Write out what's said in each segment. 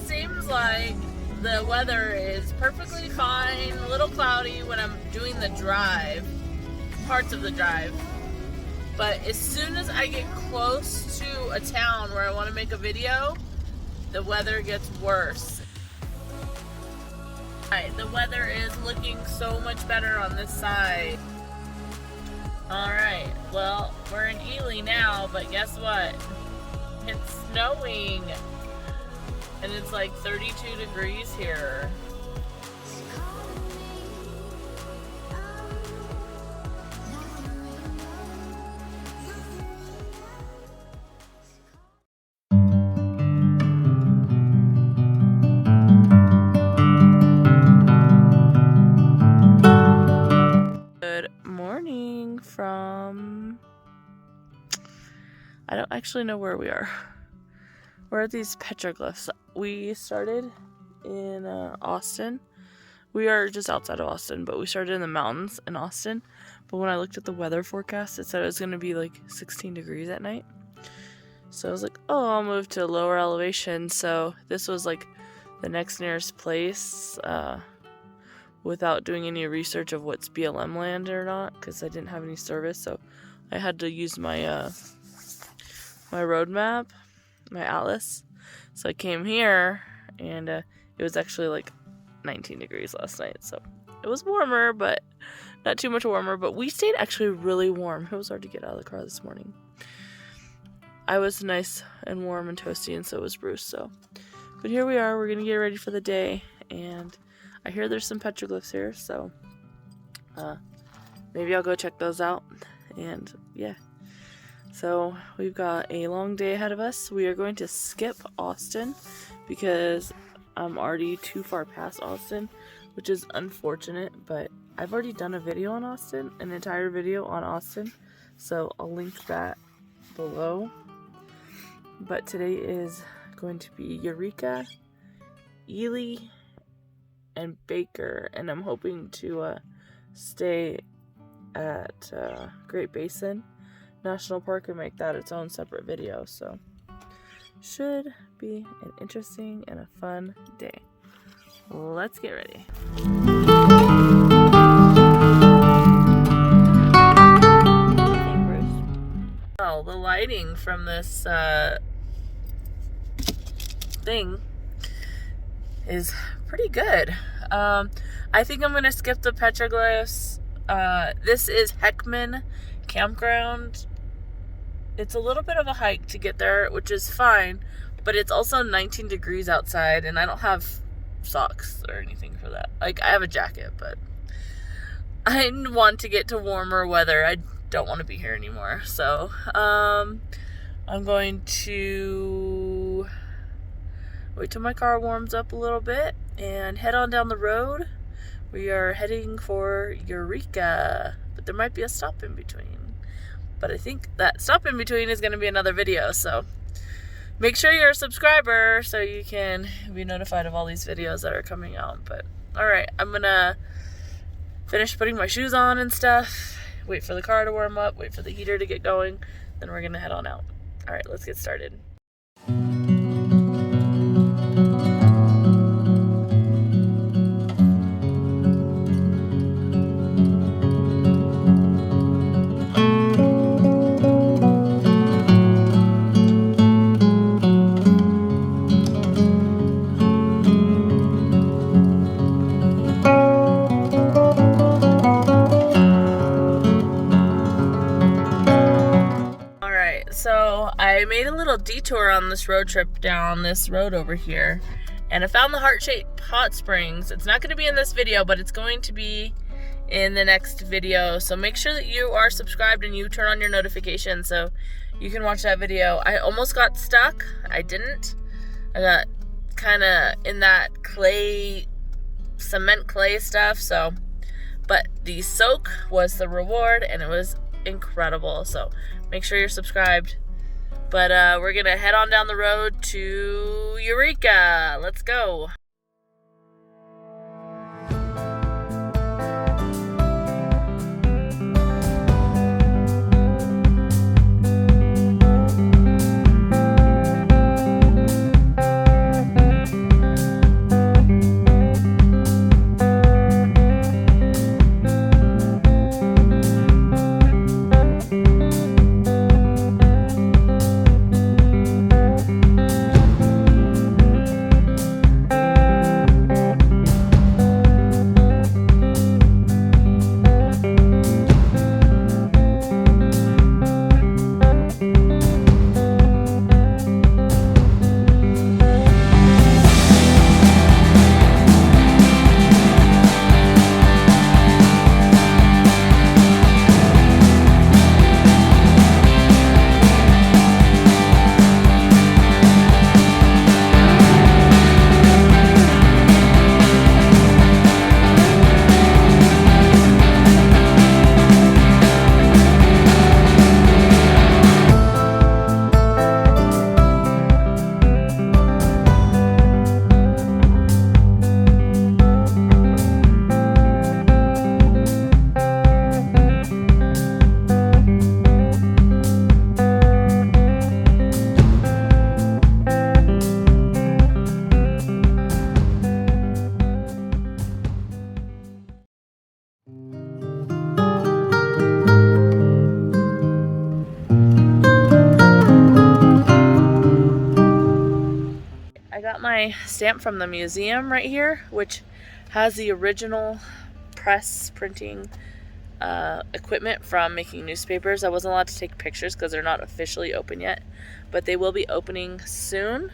Seems like the weather is perfectly fine, a little cloudy when I'm doing the drive, parts of the drive. But as soon as I get close to a town where I want to make a video, the weather gets worse. Alright, the weather is looking so much better on this side. Alright, well, we're in Ely now, but guess what? It's snowing. And it's like 32 degrees here. Good morning from... I don't actually know where we are. We're at these petroglyphs. We started in Austin. We are just outside of Austin, but we started in the mountains in Austin. But when I looked at the weather forecast, it said it was going to be like 16 degrees at night. So I was like, oh, I'll move to lower elevation. So this was like the next nearest place without doing any research of what's BLM land or not, because I didn't have any service. So I had to use my my road map, my atlas. So I came here, and it was actually like 19 degrees last night. So it was warmer, but not too much warmer. But we stayed actually really warm. It was hard to get out of the car this morning. I was nice and warm and toasty, and so was Bruce. So, but here we are. We're gonna get ready for the day, and I hear there's some petroglyphs here. So maybe I'll go check those out. And yeah. So we've got a long day ahead of us. We are going to skip Austin because I'm already too far past Austin, which is unfortunate, but I've already done a video on Austin, an entire video on Austin, so I'll link that below. But today is going to be Eureka, Ely, and Baker, and I'm hoping to stay at Great Basin National Park and make that its own separate video. So should be an interesting and a fun day. Let's get ready. Oh, the lighting from this thing is pretty good. I think I'm gonna skip the petroglyphs. This is Heckman Campground. It's a little bit of a hike to get there, which is fine, but it's also 19 degrees outside, and I don't have socks or anything for that. Like, I have a jacket, but I want to get to warmer weather. I don't want to be here anymore. So, I'm going to wait till my car warms up a little bit and head on down the road. We are heading for Eureka, but there might be a stop in between. But I think that stop in between is going to be another video, so make sure you're a subscriber so you can be notified of all these videos that are coming out. But alright, I'm going to finish putting my shoes on and stuff, wait for the car to warm up, wait for the heater to get going, then we're going to head on out. Alright, let's get started. So I made a little detour on this road trip down this road over here, and I found the heart-shaped hot springs. It's not going to be in this video, but it's going to be in the next video. So make sure that you are subscribed and you turn on your notifications so you can watch that video. I almost got stuck. I didn't. I got kind of in that clay, cement clay stuff. So, but the soak was the reward, and it was incredible. So make sure you're subscribed. But we're gonna head on down the road to Eureka. Let's go. my stamp from the museum right here, which has the original press printing equipment from making newspapers. I wasn't allowed to take pictures because they're not officially open yet, but they will be opening soon.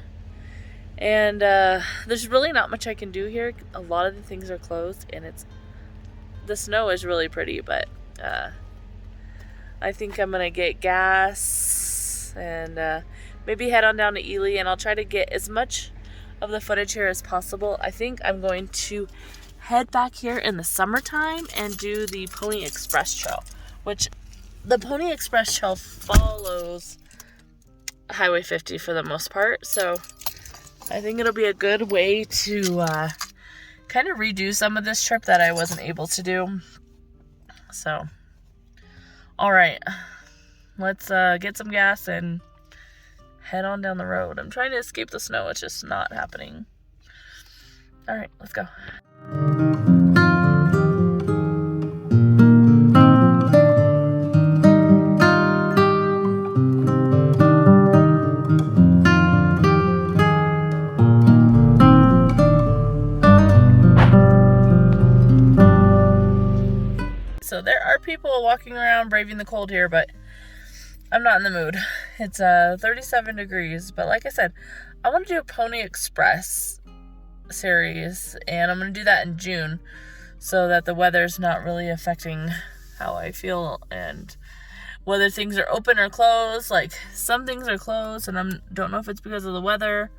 And there's really not much I can do here. A lot of the things are closed, and the snow is really pretty, but I think I'm gonna get gas and maybe head on down to Ely, and I'll try to get as much of the footage here as possible. I think I'm going to head back here in the summertime and do the Pony Express Trail, which the Pony Express Trail follows Highway 50 for the most part, so I think it'll be a good way to kind of redo some of this trip that I wasn't able to do. So, all right, let's get some gas and head on down the road. I'm trying to escape the snow. It's just not happening. All right, let's go. So there are people walking around braving the cold here, but I'm not in the mood. It's 37 degrees, but like I said, I want to do a Pony Express series, and I'm going to do that in June so that the weather's not really affecting how I feel and whether things are open or closed. Like, some things are closed, and I don't know if it's because of the weather.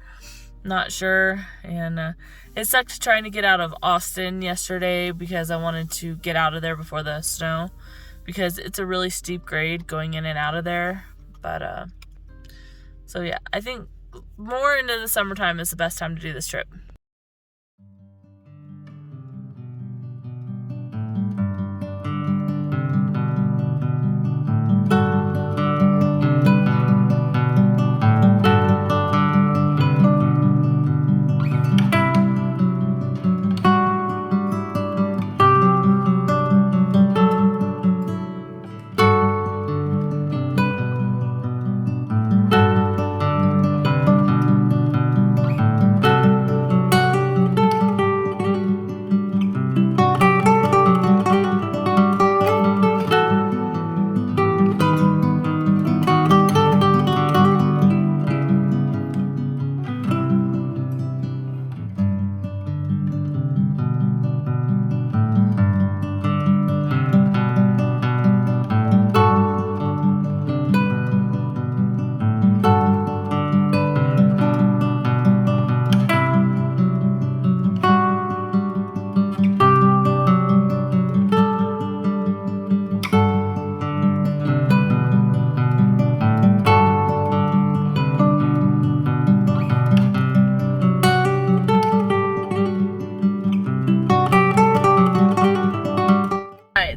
Not sure. And it sucked trying to get out of Austin yesterday because I wanted to get out of there before the snow, because it's a really steep grade going in and out of there. But so yeah, I think more into the summertime is the best time to do this trip.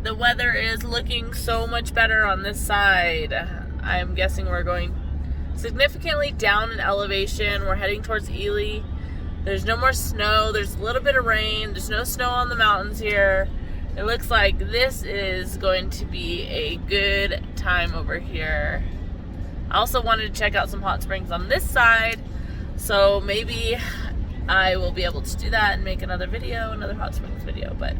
The weather is looking so much better on this side. I'm guessing we're going significantly down in elevation. We're heading towards Ely. There's no more snow. There's a little bit of rain. There's no snow on the mountains here. It looks like this is going to be a good time over here. I also wanted to check out some hot springs on this side, so maybe I will be able to do that and make another hot springs video, but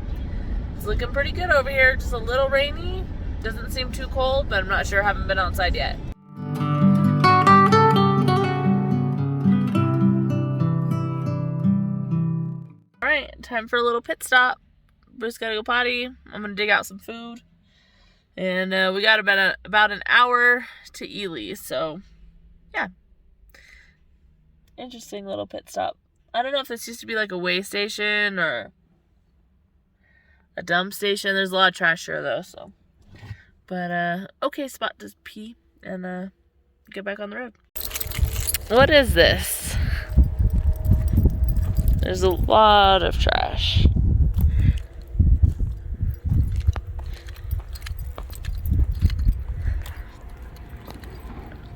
it's looking pretty good over here. Just a little rainy. Doesn't seem too cold, but I'm not sure. I haven't been outside yet. All right, time for a little pit stop. Bruce gotta go potty. I'm gonna dig out some food, and we got about an hour to Ely. So, yeah, interesting little pit stop. I don't know if this used to be like a weigh station or a dump station. There's a lot of trash here though, so. But okay spot to pee and get back on the road. What is this? There's a lot of trash.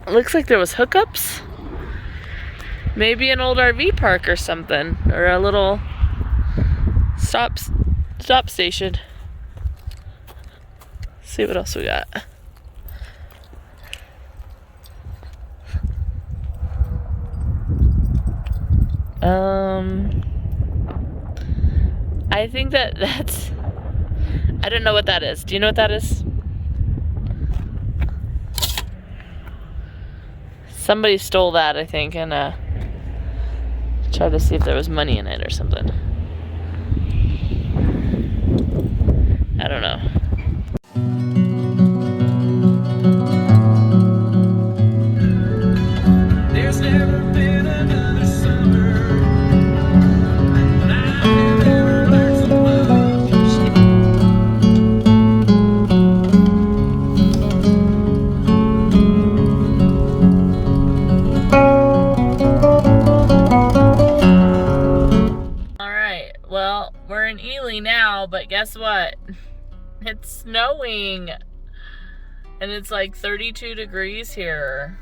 It looks like there was hookups. Maybe an old RV park or something, or a little stop station. Let's see what else we got. I think that's... I don't know what that is. Do you know what that is? Somebody stole that, I think, and tried to see if there was money in it or something. I don't know. There's never been another summer when I have ever learned to love you. Alright, well, we're in Ely now, but guess what? It's snowing. And it's like 32 degrees here.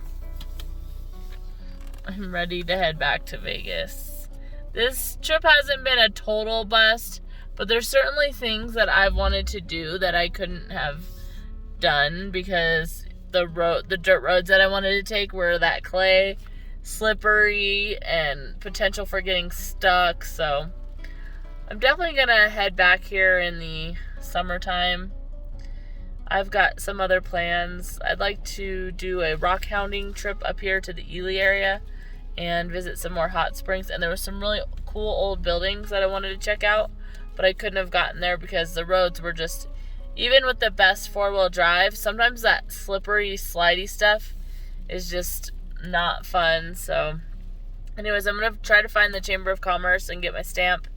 I'm ready to head back to Vegas. This trip hasn't been a total bust, but there's certainly things that I've wanted to do that I couldn't have done because the dirt roads that I wanted to take were that clay, slippery, and potential for getting stuck. So I'm definitely gonna head back here in the summertime. I've got some other plans. I'd like to do a rock hounding trip up here to the Ely area and visit some more hot springs. And there were some really cool old buildings that I wanted to check out, but I couldn't have gotten there because the roads were just, even with the best four-wheel drive, sometimes that slippery, slidey stuff is just not fun. So anyways, I'm going to try to find the Chamber of Commerce and get my stamp.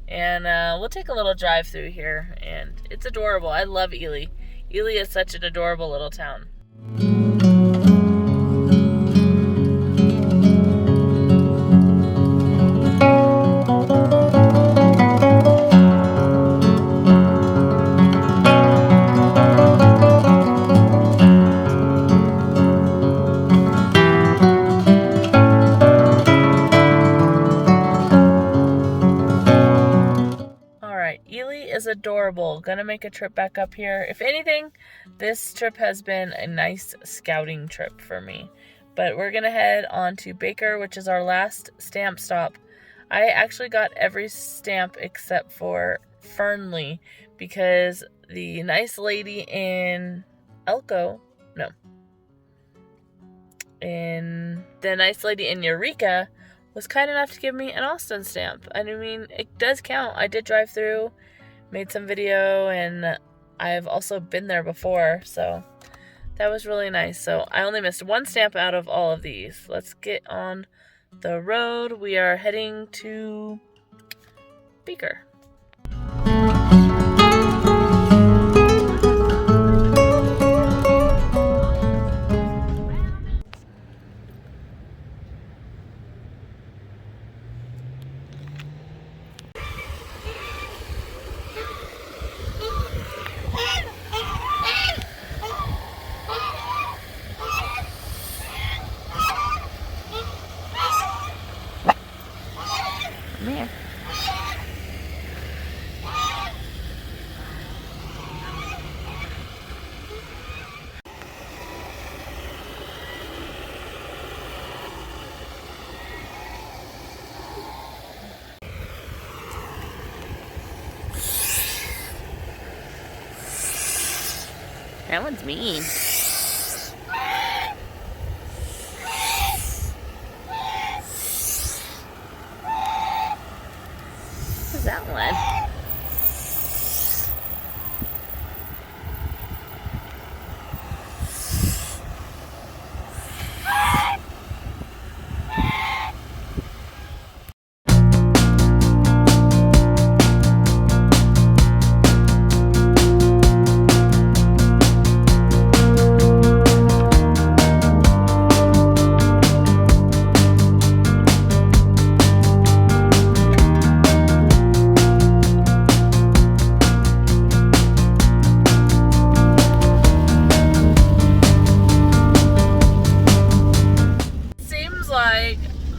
And we'll take a little drive through here. And it's adorable. I love Ely. Ely is such an adorable little town. Is adorable. Gonna make a trip back up here. If anything, this trip has been a nice scouting trip for me. But we're gonna head on to Baker, which is our last stamp stop. I actually got every stamp except for Fernley because the nice lady in the nice lady in Eureka was kind enough to give me an Austin stamp. And I mean, it does count. I did drive through, made some video, and I've also been there before, so that was really nice. So I only missed one stamp out of all of these. Let's get on the road. We are heading to Baker. Man. That one's mean. What's that one?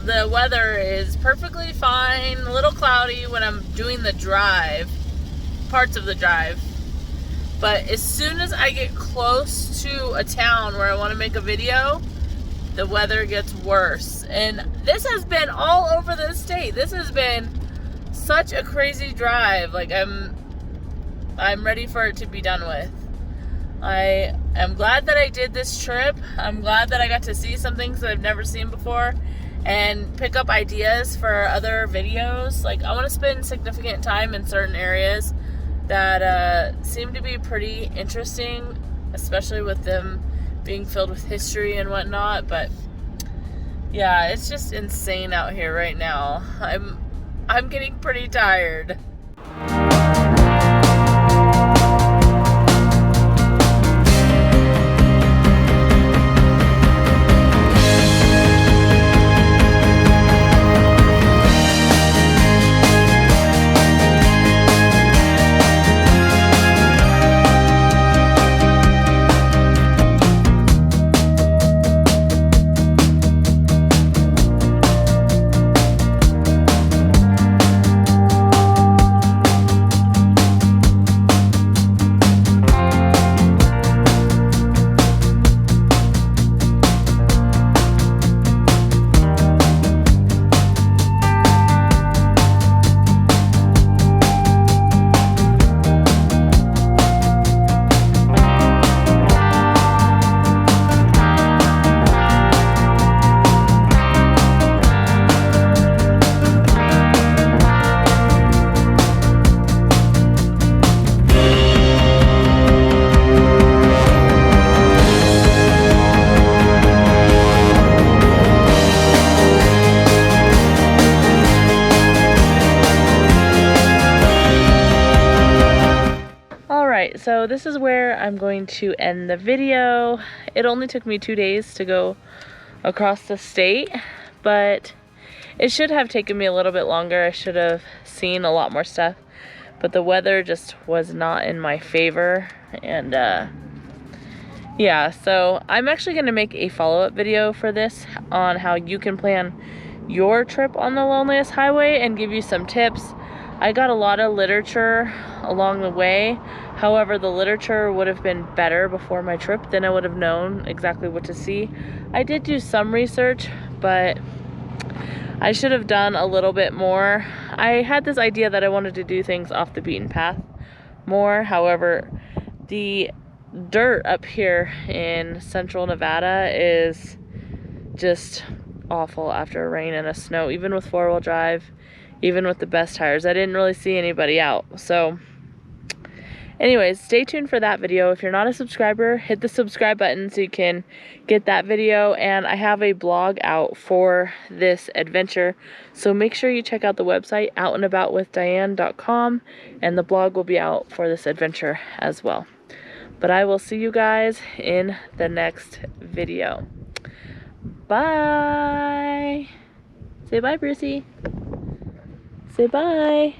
The weather is perfectly fine, a little cloudy when I'm doing the drive, parts of the drive. But as soon as I get close to a town where I want to make a video, the weather gets worse. And this has been all over the state. This has been such a crazy drive. Like, I'm ready for it to be done with. I am glad that I did this trip. I'm glad that I got to see some things that I've never seen before and pick up ideas for other videos. Like, I want to spend significant time in certain areas that seem to be pretty interesting, especially with them being filled with history and whatnot. But yeah, it's just insane out here right now. I'm getting pretty tired. Alright, so this is where I'm going to end the video. It only took me 2 days to go across the state, but it should have taken me a little bit longer. I should have seen a lot more stuff, but the weather just was not in my favor. And yeah, so I'm actually going to make a follow-up video for this on how you can plan your trip on the Loneliest Highway and give you some tips. I got a lot of literature along the way. However, the literature would have been better before my trip, then I would have known exactly what to see. I did do some research, but I should have done a little bit more. I had this idea that I wanted to do things off the beaten path more. However, the dirt up here in central Nevada is just awful after a rain and a snow, even with four-wheel drive, even with the best tires. I didn't really see anybody out. So anyways, stay tuned for that video. If you're not a subscriber, hit the subscribe button so you can get that video. And I have a blog out for this adventure, so make sure you check out the website, outandaboutwithdiane.com, and the blog will be out for this adventure as well. But I will see you guys in the next video. Bye. Say bye, Brucey. Say bye.